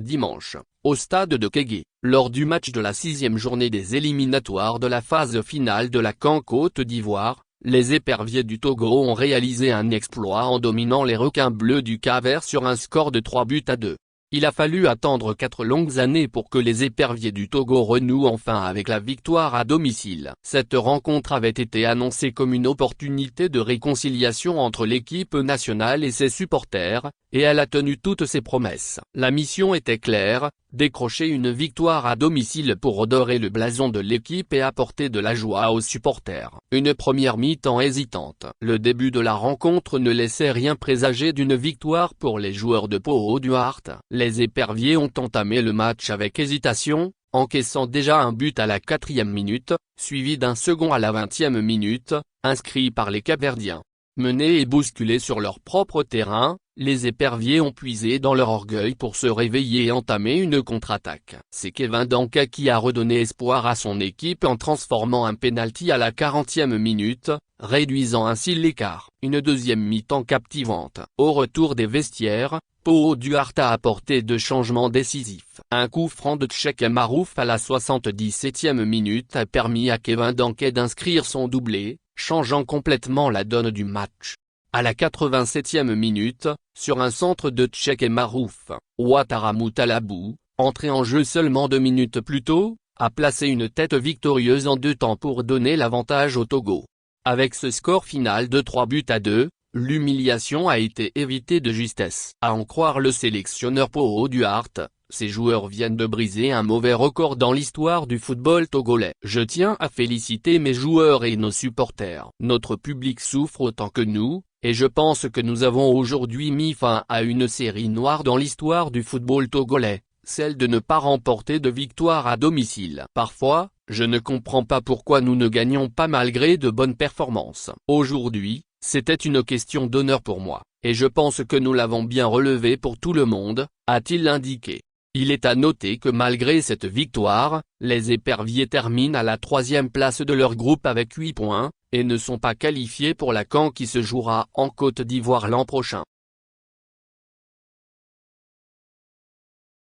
dimanche, au stade de Kégué, lors du match de la 6e journée des éliminatoires de la phase finale de la CAN Côte d'Ivoire, les éperviers du Togo ont réalisé un exploit en dominant les requins bleus du Cap-Vert sur un score de 3-2. Il a fallu attendre 4 longues années pour que les éperviers du Togo renouent enfin avec la victoire à domicile. Cette rencontre avait été annoncée comme une opportunité de réconciliation entre l'équipe nationale et ses supporters, et elle a tenu toutes ses promesses. La mission était claire, décrocher une victoire à domicile pour redorer le blason de l'équipe et apporter de la joie aux supporters. Une première mi-temps hésitante. Le début de la rencontre ne laissait rien présager d'une victoire pour les joueurs de Pau Haut-Duarte. Les éperviers ont entamé le match avec hésitation, encaissant déjà un but à la 4e minute, suivi d'un second à la 20e minute, inscrit par les Capverdiens. Menés et bousculés sur leur propre terrain, les éperviers ont puisé dans leur orgueil pour se réveiller et entamer une contre-attaque. C'est Kevin Danquet qui a redonné espoir à son équipe en transformant un pénalty à la 40e minute, réduisant ainsi l'écart. Une deuxième mi-temps captivante. Au retour des vestiaires, Pau Haut-Duarte a apporté 2 changements décisifs. Un coup franc de Tchèque Marouf à la 77e minute a permis à Kevin Danquet d'inscrire son doublé, changeant complètement la donne du match. À la 87e minute, sur un centre de Tchèque Marouf, Ouattara Moutalabou, entré en jeu seulement 2 minutes plus tôt, a placé une tête victorieuse en 2 temps pour donner l'avantage au Togo. Avec ce score final de 3-2, l'humiliation a été évitée de justesse. À en croire le sélectionneur Pau Haut-Duarte, ces joueurs viennent de briser un mauvais record dans l'histoire du football togolais. Je tiens à féliciter mes joueurs et nos supporters. Notre public souffre autant que nous, et je pense que nous avons aujourd'hui mis fin à une série noire dans l'histoire du football togolais, celle de ne pas remporter de victoire à domicile. Parfois, je ne comprends pas pourquoi nous ne gagnons pas malgré de bonnes performances. Aujourd'hui, c'était une question d'honneur pour moi, et je pense que nous l'avons bien relevé pour tout le monde, a-t-il indiqué. Il est à noter que malgré cette victoire, les éperviers terminent à la 3e place de leur groupe avec 8 points, et ne sont pas qualifiés pour la CAN qui se jouera en Côte d'Ivoire l'an prochain.